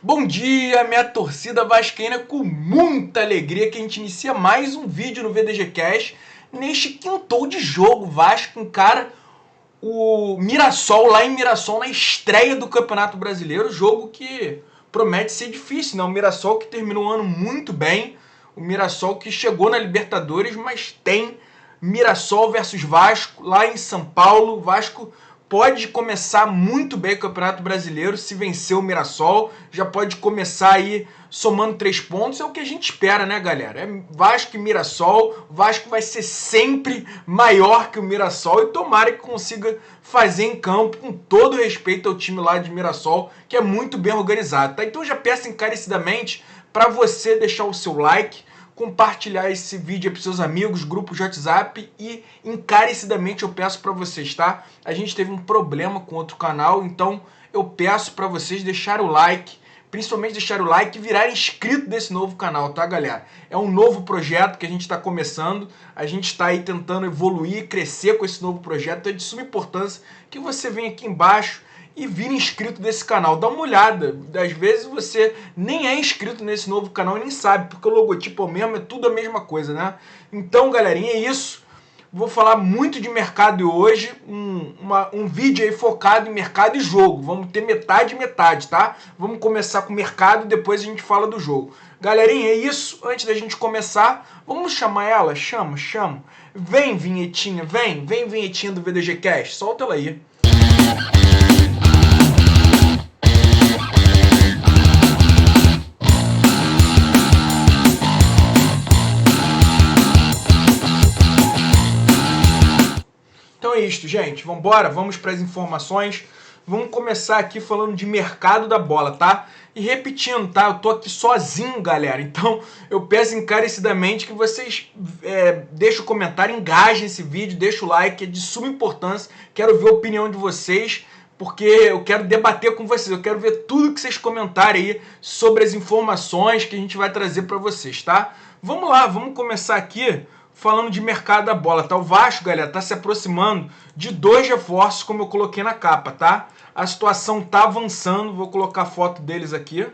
Bom dia, minha torcida vascaína, com muita alegria que a gente inicia mais um vídeo no VDG Cash. Neste quintou de jogo, Vasco encara o Mirassol lá em Mirassol na estreia do Campeonato Brasileiro. Jogo que promete ser difícil, né? O Mirassol que terminou o ano muito bem, o Mirassol que chegou na Libertadores, mas tem Mirassol versus Vasco lá em São Paulo. Vasco pode começar muito bem o Campeonato Brasileiro se vencer o Mirassol, já pode começar aí somando 3 pontos, é o que a gente espera, né, galera? É Vasco e Mirassol, o Vasco vai ser sempre maior que o Mirassol e tomara que consiga fazer em campo com todo respeito ao time lá de Mirassol, que é muito bem organizado, tá? Então eu já peço encarecidamente para você deixar o seu like, compartilhar esse vídeo para seus amigos, grupos de WhatsApp e encarecidamente eu peço para vocês, tá? A gente teve um problema com outro canal, então eu peço para vocês deixarem o like, principalmente deixar o like e virar inscrito desse novo canal, tá, galera? É um novo projeto que a gente está começando, a gente está aí tentando evoluir, crescer com esse novo projeto, é de suma importância que você venha aqui embaixo e vire inscrito desse canal. Dá uma olhada, às vezes você nem é inscrito nesse novo canal e nem sabe, porque o logotipo é o mesmo, é tudo a mesma coisa, né? Então, galerinha, é isso. Vou falar muito de mercado hoje, um vídeo aí focado em mercado e jogo. Vamos ter metade e metade, tá? Vamos começar com o mercado e depois a gente fala do jogo. Galerinha, é isso. Antes da gente começar, vamos chamar ela? Chama. Vem, vinhetinha, vem vinhetinha do VDG Cash. Solta ela aí. Então é isto, gente. Vamos para as informações. Vamos começar aqui falando de mercado da bola, tá? E repetindo, tá? Eu tô aqui sozinho, galera. Então eu peço encarecidamente que vocês deixem o comentário, engajem esse vídeo, deixem o like, é de suma importância. Quero ver a opinião de vocês, porque eu quero debater com vocês. Eu quero ver tudo que vocês comentarem aí sobre as informações que a gente vai trazer para vocês, tá? Vamos lá, vamos começar aqui falando de mercado da bola, tá? O Vasco, galera, tá se aproximando de 2 reforços, como eu coloquei na capa, tá? A situação tá avançando, vou colocar a foto deles aqui.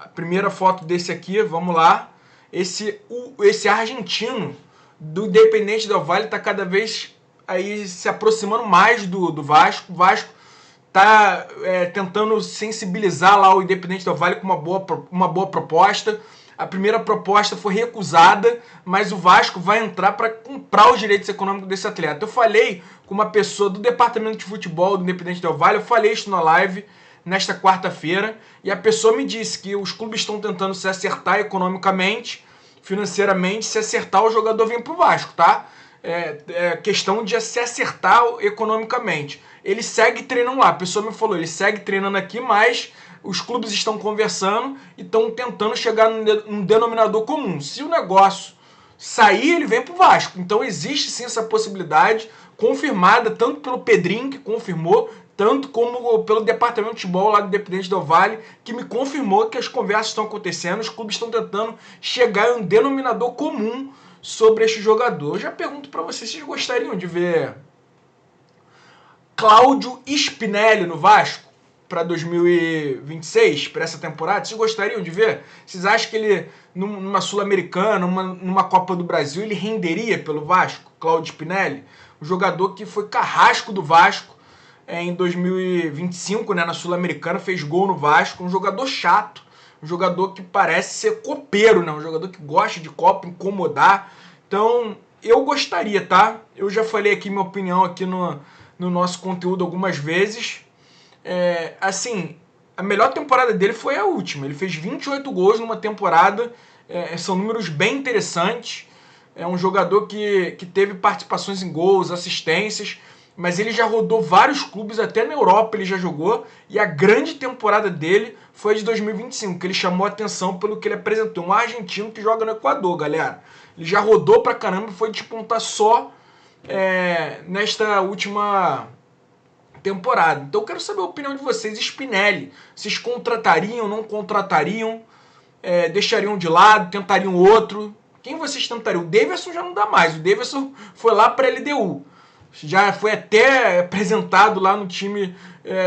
A primeira foto desse aqui, vamos lá. Esse argentino do Independente Del Valle tá cada vez aí se aproximando mais do Vasco. O Vasco tá tentando sensibilizar lá o Independente Del Valle com uma boa proposta. A primeira proposta foi recusada, mas o Vasco vai entrar para comprar os direitos econômicos desse atleta. Eu falei com uma pessoa do departamento de futebol do Independente Del Valle, eu falei isso na live nesta quarta-feira, e a pessoa me disse que os clubes estão tentando se acertar economicamente, financeiramente, se acertar o jogador vem para o Vasco, tá? É questão de se acertar economicamente. Ele segue treinando lá, a pessoa me falou, ele segue treinando aqui, mas os clubes estão conversando e estão tentando chegar num denominador comum. Se o negócio sair, ele vem para o Vasco. Então existe sim essa possibilidade, confirmada tanto pelo Pedrinho, que confirmou, tanto como pelo departamento de futebol lá do Independente Del Valle, que me confirmou que as conversas estão acontecendo, os clubes estão tentando chegar em um denominador comum sobre este jogador. Eu já pergunto para vocês, vocês gostariam de ver Cláudio Spinelli no Vasco para 2026, para essa temporada? Vocês gostariam de ver? Vocês acham que ele, numa Sul-Americana, numa Copa do Brasil, ele renderia pelo Vasco? Cláudio Spinelli, o jogador que foi carrasco do Vasco em 2025, né, na Sul-Americana, fez gol no Vasco, um jogador chato, um jogador que parece ser copeiro, né, um jogador que gosta de Copa, incomodar. Então, eu gostaria, tá? Eu já falei aqui minha opinião aqui no nosso conteúdo algumas vezes. Assim, a melhor temporada dele foi a última. Ele fez 28 gols numa temporada, são números bem interessantes. É um jogador que teve participações em gols, assistências, mas ele já rodou vários clubes, até na Europa ele já jogou, e a grande temporada dele foi a de 2025, que ele chamou a atenção pelo que ele apresentou. Um argentino que joga no Equador, galera. Ele já rodou pra caramba e foi despontar só nesta última temporada. Então eu quero saber a opinião de vocês. Spinelli, vocês contratariam, não contratariam, deixariam de lado, tentariam outro? Quem vocês tentariam? O Davidson já não dá mais, o Davidson foi lá para a LDU, já foi até apresentado lá no time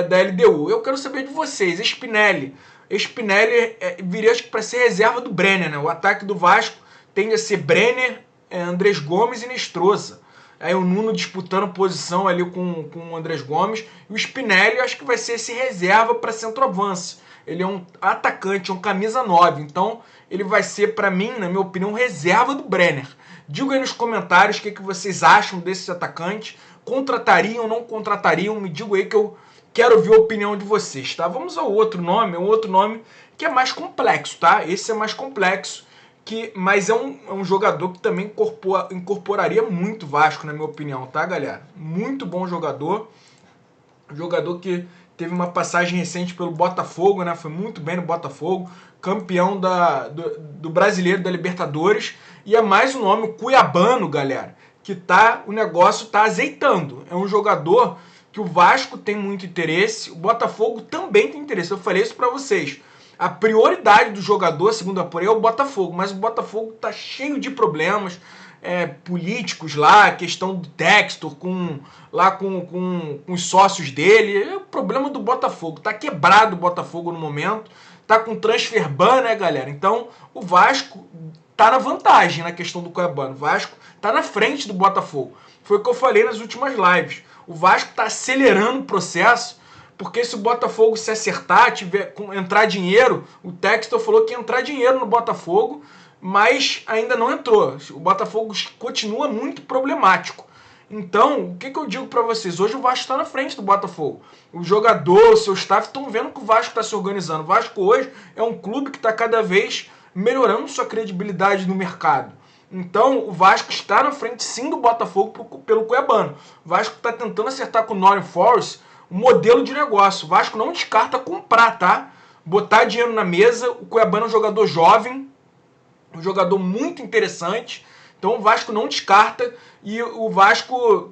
da LDU. Eu quero saber de vocês. Spinelli viria, acho que, para ser reserva do Brenner, né? O ataque do Vasco tende a ser Brenner, Andrés Gomes e Nestroza. Aí o Nuno disputando posição ali com o Andrés Gomes. E o Spinelli, eu acho que vai ser esse reserva para centroavance. Ele é um atacante, um camisa 9. Então, ele vai ser, para mim, na minha opinião, reserva do Brenner. Diga aí nos comentários o que vocês acham desse atacante. Contratariam ou não contratariam? Me digam aí que eu quero ouvir a opinião de vocês, tá? Vamos ao outro nome, que é mais complexo, tá? Esse é mais complexo, mas é um jogador que também incorporaria muito o Vasco, na minha opinião, tá, galera? Muito bom jogador. Jogador que teve uma passagem recente pelo Botafogo, né? Foi muito bem no Botafogo. Campeão do Brasileiro, da Libertadores. E é mais um nome, o Cuiabano, galera, que o negócio tá azeitando. É um jogador que o Vasco tem muito interesse, o Botafogo também tem interesse. Eu falei isso para vocês. A prioridade do jogador, segundo a Porém, é o Botafogo, mas o Botafogo tá cheio de problemas políticos lá, questão do Textor com os sócios dele. É o problema do Botafogo. Tá quebrado o Botafogo no momento, tá com transfer ban, né, galera? Então, o Vasco tá na vantagem na questão do Cuiabano. O Vasco tá na frente do Botafogo. Foi o que eu falei nas últimas lives. O Vasco está acelerando o processo, porque se o Botafogo se acertar, entrar dinheiro, o Textor falou que ia entrar dinheiro no Botafogo, mas ainda não entrou. O Botafogo continua muito problemático. Então, o que eu digo para vocês? Hoje o Vasco está na frente do Botafogo. O jogador, o seu staff estão vendo que o Vasco está se organizando. O Vasco hoje é um clube que está cada vez melhorando sua credibilidade no mercado. Então, o Vasco está na frente, sim, do Botafogo pelo Cuiabano. O Vasco está tentando acertar com o Nottingham Forest um modelo de negócio. O Vasco não descarta comprar, tá? Botar dinheiro na mesa. O Cuiabano é um jogador jovem, um jogador muito interessante. Então, o Vasco não descarta. E o Vasco,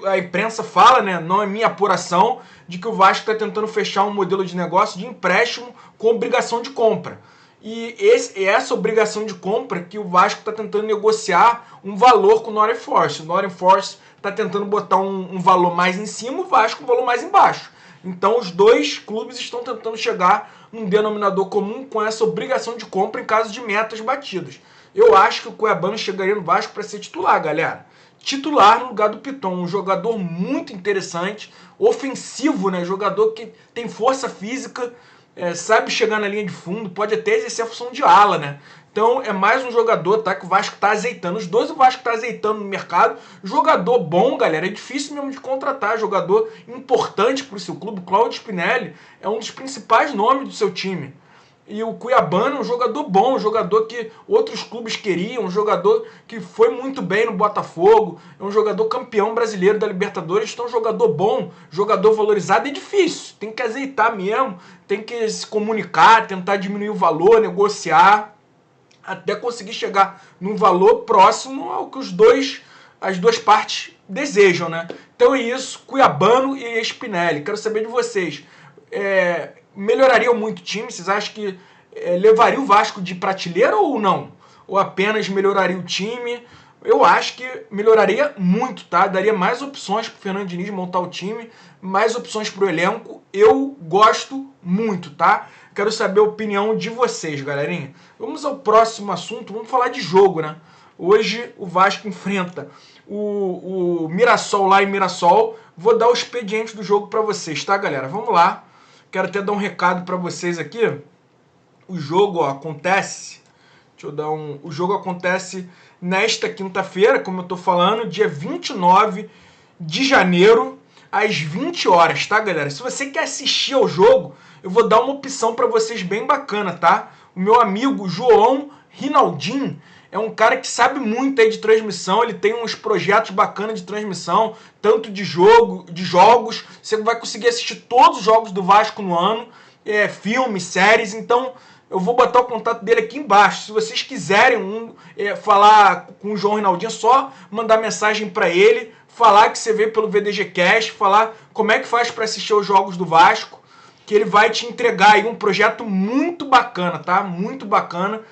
a imprensa fala, né? Não é minha apuração, de que o Vasco está tentando fechar um modelo de negócio de empréstimo com obrigação de compra. E essa obrigação de compra que o Vasco está tentando negociar um valor com o Nottingham Forest. O Nottingham Forest está tentando botar um valor mais em cima, o Vasco um valor mais embaixo. Então os dois clubes estão tentando chegar num denominador comum com essa obrigação de compra em caso de metas batidas. Eu acho que o Cuiabano chegaria no Vasco para ser titular, galera. Titular no lugar do Piton, um jogador muito interessante, ofensivo, né? Jogador que tem força física, sabe chegar na linha de fundo, pode até exercer a função de ala, né? Então é mais um jogador, tá, que o Vasco tá azeitando. Os dois o Vasco tá azeitando no mercado. Jogador bom, galera, é difícil mesmo de contratar. Jogador importante pro seu clube. O Claudio Spinelli é um dos principais nomes do seu time. E o Cuiabano é um jogador bom, um jogador que outros clubes queriam, um jogador que foi muito bem no Botafogo, é um jogador campeão brasileiro da Libertadores, então um jogador bom, jogador valorizado. É difícil, tem que azeitar mesmo, tem que se comunicar, tentar diminuir o valor, negociar, até conseguir chegar num valor próximo ao que as duas partes desejam, né? Então é isso, Cuiabano e Spinelli. Quero saber de vocês. Melhoraria muito o time? Vocês acham que levaria o Vasco de prateleira ou não? Ou apenas melhoraria o time? Eu acho que melhoraria muito, tá? Daria mais opções pro Fernando Diniz montar o time, mais opções pro elenco. Eu gosto muito, tá? Quero saber a opinião de vocês, galerinha. Vamos ao próximo assunto, vamos falar de jogo, né? Hoje o Vasco enfrenta o Mirassol lá em Mirassol. Vou dar o expediente do jogo para vocês, tá, galera? Vamos lá. Quero até dar um recado para vocês aqui. O jogo acontece... O jogo acontece nesta quinta-feira, como eu tô falando, dia 29 de janeiro, às 20 horas, tá, galera? Se você quer assistir ao jogo, eu vou dar uma opção para vocês bem bacana, tá? O meu amigo João Rinaldinho é um cara que sabe muito aí de transmissão, ele tem uns projetos bacanas de transmissão, tanto de jogos, você vai conseguir assistir todos os jogos do Vasco no ano, filmes, séries, então eu vou botar o contato dele aqui embaixo. Se vocês quiserem falar com o João Rinaldinho, é só mandar mensagem para ele, falar que você veio pelo VDG Cast, falar como é que faz para assistir os jogos do Vasco, que ele vai te entregar aí um projeto muito bacana, tá? Muito bacana.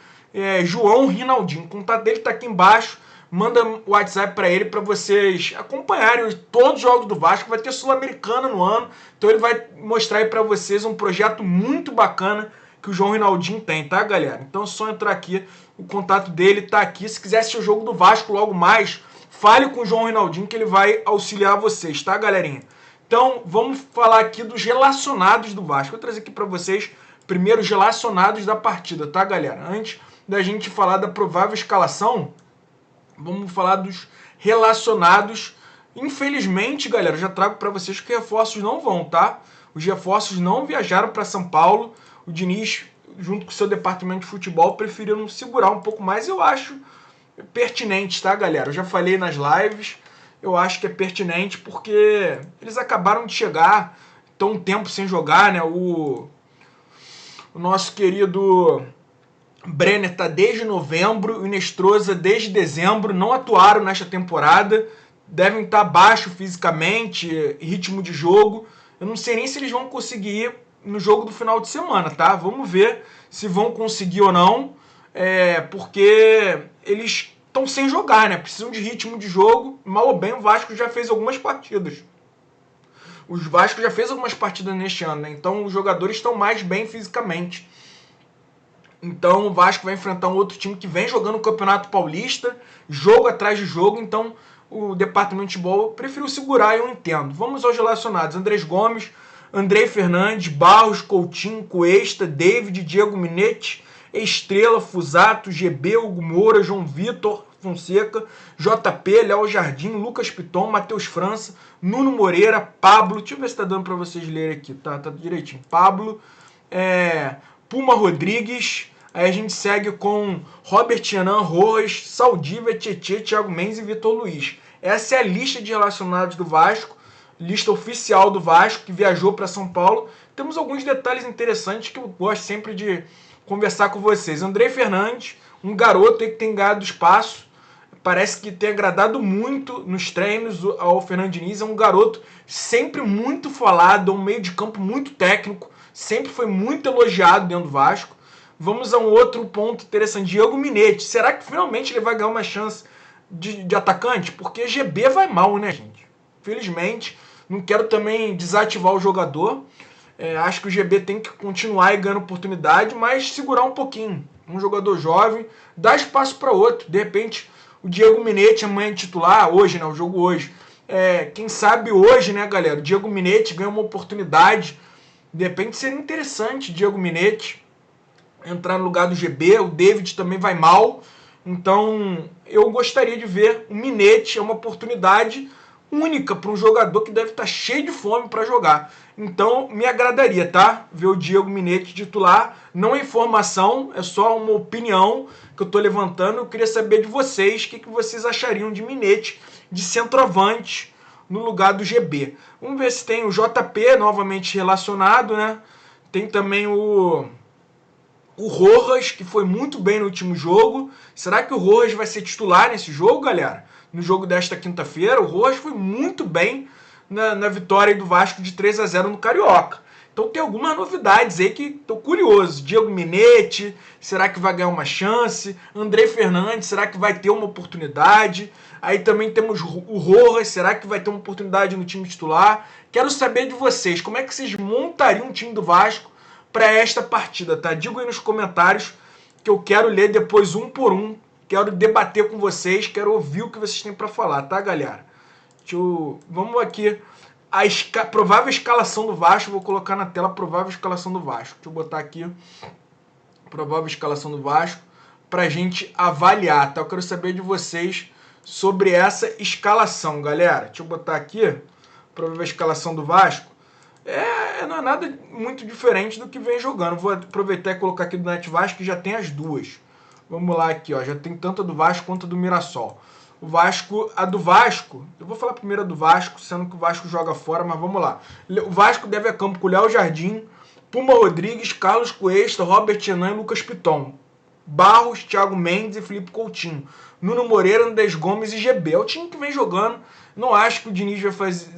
João Rinaldinho, o contato dele tá aqui embaixo. manda o WhatsApp para ele para vocês acompanharem todos os jogos do Vasco. Vai ter Sul-Americana no ano, então ele vai mostrar aí para vocês um projeto muito bacana que o João Rinaldinho tem, tá, galera? Então é só entrar aqui, o contato dele tá aqui. Se quiser assistir o jogo do Vasco logo mais, fale com o João Rinaldinho que ele vai auxiliar vocês, tá, galerinha? Então vamos falar aqui dos relacionados do Vasco. Vou trazer aqui para vocês primeiro os relacionados da partida, tá, galera? Antes da gente falar da provável escalação, vamos falar dos relacionados. Infelizmente, galera, eu já trago para vocês que reforços não vão, tá? Os reforços não viajaram para São Paulo. O Diniz, junto com o seu departamento de futebol, preferiram segurar um pouco mais. Eu acho pertinente, tá, galera? Eu já falei nas lives, eu acho que é pertinente porque eles acabaram de chegar, estão um tempo sem jogar, né? O nosso querido Brenner está desde novembro, o Inestrosa desde dezembro, não atuaram nesta temporada, devem estar baixo fisicamente, ritmo de jogo. Eu não sei nem se eles vão conseguir ir no jogo do final de semana, tá? Vamos ver se vão conseguir ou não, porque eles estão sem jogar, né? Precisam de ritmo de jogo. Mal ou bem, o Vasco já fez algumas partidas. O Vasco já fez algumas partidas neste ano, né? Então os jogadores estão mais bem fisicamente. Então o Vasco vai enfrentar um outro time que vem jogando o Campeonato Paulista, jogo atrás de jogo. Então o departamento de futebol preferiu segurar, eu entendo. Vamos aos relacionados. Andrés Gomes, Andrei Fernandes, Barros, Coutinho, Cuesta, David, Diego Minetti, Estrela, Fusato, GB, Hugo Moura, João Vitor Fonseca, JP, Léo Jardim, Lucas Piton, Matheus França, Nuno Moreira, Pablo, deixa eu ver se tá dando para vocês lerem aqui, tá direitinho, Pablo, Puma Rodrigues, aí a gente segue com Robert Renan, Rojas, Saldívia, Tietê, Thiago Mendes e Vitor Luiz. Essa é a lista de relacionados do Vasco, lista oficial do Vasco, que viajou para São Paulo. Temos alguns detalhes interessantes que eu gosto sempre de conversar com vocês. Andrei Fernandes, um garoto aí que tem ganhado espaço, parece que tem agradado muito nos treinos ao Fernando Diniz. É um garoto sempre muito falado, um meio de campo muito técnico, sempre foi muito elogiado dentro do Vasco. Vamos a um outro ponto interessante, Diego Minetti. Será que finalmente ele vai ganhar uma chance de atacante? Porque GB vai mal, né, gente? Felizmente, não quero também desativar o jogador. Acho que o GB tem que continuar e ganhando oportunidade, mas segurar um pouquinho. Um jogador jovem, dá espaço para outro. De repente, o Diego Minetti amanhã é titular, hoje, né? O jogo hoje. Quem sabe hoje, né, galera? O Diego Minetti ganha uma oportunidade. De repente seria interessante Diego Minetti entrar no lugar do GB. O David também vai mal. Então, eu gostaria de ver o Minetti. É uma oportunidade única para um jogador que deve estar cheio de fome para jogar. Então, me agradaria, tá? Ver o Diego Minetti titular. Não é informação, é só uma opinião que eu estou levantando. Eu queria saber de vocês o que vocês achariam de Minetti de centroavante no lugar do GB. Vamos ver se tem o JP novamente relacionado, né? Tem também o Rojas, que foi muito bem no último jogo. Será que o Rojas vai ser titular nesse jogo, galera? No jogo desta quinta-feira, o Rojas foi muito bem na vitória do Vasco de 3-0 no Carioca. Então tem algumas novidades aí que estou curioso. Diego Minetti, será que vai ganhar uma chance? Andrei Fernandes, será que vai ter uma oportunidade? Aí também temos o Rojas, será que vai ter uma oportunidade no time titular? Quero saber de vocês, como é que vocês montariam um time do Vasco para esta partida, tá? Digo aí nos comentários que eu quero ler depois um por um. Quero debater com vocês, quero ouvir o que vocês têm para falar, tá, galera? Vamos aqui. A provável escalação do Vasco, vou colocar na tela a provável escalação do Vasco. Deixa eu botar aqui provável escalação do Vasco pra gente avaliar, tá? Eu quero saber de vocês sobre essa escalação, galera. Deixa eu botar aqui provável escalação do Vasco. Não é nada muito diferente do que vem jogando. Vou aproveitar e colocar aqui do Net Vasco, que já tem as duas. Vamos lá aqui, ó. Já tem tanto a do Vasco quanto a do Mirassol. A do Vasco, eu vou falar primeiro a do Vasco, sendo que o Vasco joga fora, mas vamos lá. O Vasco deve a campo com Léo Jardim, Puma Rodrigues, Carlos Cuesta, Robert Renan e Lucas Piton. Barros, Thiago Mendes e Felipe Coutinho. Nuno Moreira, Andrés Gomes e GB. É o time que vem jogando, Não acho que o Diniz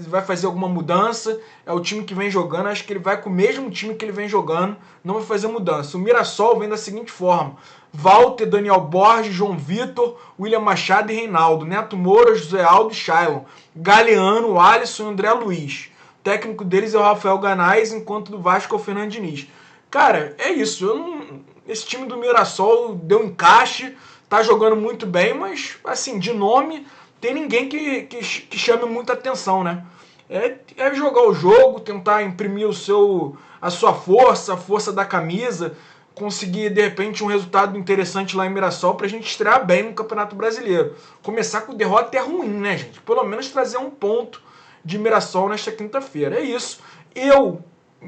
vai fazer alguma mudança. É o time que vem jogando. Acho que ele vai com o mesmo time que ele vem jogando. Não vai fazer mudança. O Mirassol vem da seguinte forma: Walter, Daniel Borges, João Vitor, William Machado e Reinaldo, Neto Moura, José Aldo e Shailon, Galeano, Alisson e André Luiz. O técnico deles é o Rafael Ganais, enquanto do Vasco é o Fernando Diniz. Cara, é isso. Esse time do Mirassol deu encaixe, tá jogando muito bem, mas, assim, de nome, tem ninguém que chame muita atenção, né? É jogar o jogo, tentar imprimir a sua força, a força da camisa, conseguir, de repente, um resultado interessante lá em Mirassol pra gente estrear bem no Campeonato Brasileiro. Começar com derrota é ruim, né, gente? Pelo menos trazer um ponto de Mirassol nesta quinta-feira. É isso. Eu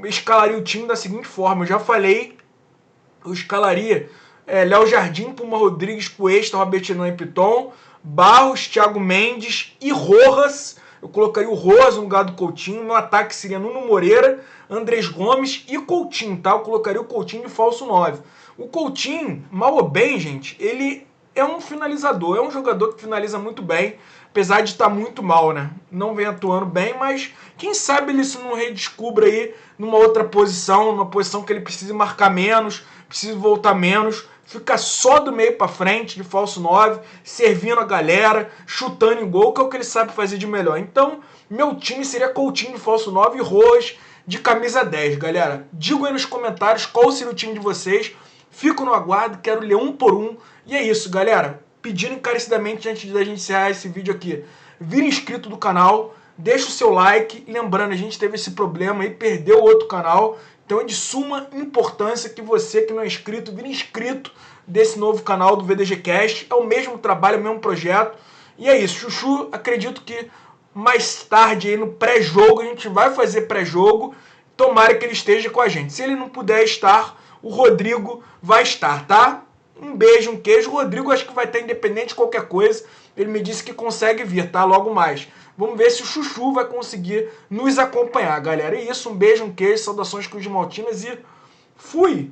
escalaria o time da seguinte forma: eu já falei, eu escalaria Léo Jardim, Puma Rodrigues, Cuesta, Robertinho e Piton, Barros, Thiago Mendes e Rojas. Eu colocaria o Rojas no lugar do Coutinho. Meu ataque seria Nuno Moreira, Andrés Gomes e Coutinho, tá? Eu colocaria o Coutinho de falso 9. O Coutinho, mal ou bem, gente, ele é um finalizador, é um jogador que finaliza muito bem, apesar de estar muito mal, né? Não vem atuando bem, mas quem sabe ele se não redescubra aí numa outra posição, numa posição que ele precise marcar menos, precise voltar menos, fica só do meio para frente, de falso 9, servindo a galera, chutando em gol, que é o que ele sabe fazer de melhor. Então, meu time seria Coutinho de falso 9 e Rojas de camisa 10, galera. Digam aí nos comentários qual seria o time de vocês. Fico no aguardo, quero ler um por um. E é isso, galera. Pedindo encarecidamente, antes da gente encerrar esse vídeo aqui, vira inscrito do canal, deixa o seu like. Lembrando, a gente teve esse problema aí, perdeu o outro canal. Então é de suma importância que você que não é inscrito, vire inscrito desse novo canal do VDGcast. É o mesmo trabalho, é o mesmo projeto. E é isso, Chuchu, acredito que mais tarde aí no pré-jogo, a gente vai fazer pré-jogo. Tomara que ele esteja com a gente. Se ele não puder estar, o Rodrigo vai estar, tá? Um beijo, um queijo. O Rodrigo acho que vai estar independente de qualquer coisa. Ele me disse que consegue vir, tá? Logo mais. Vamos ver se o Chuchu vai conseguir nos acompanhar, galera. É isso, um beijo, um queijo, saudações cruz maltinas e fui!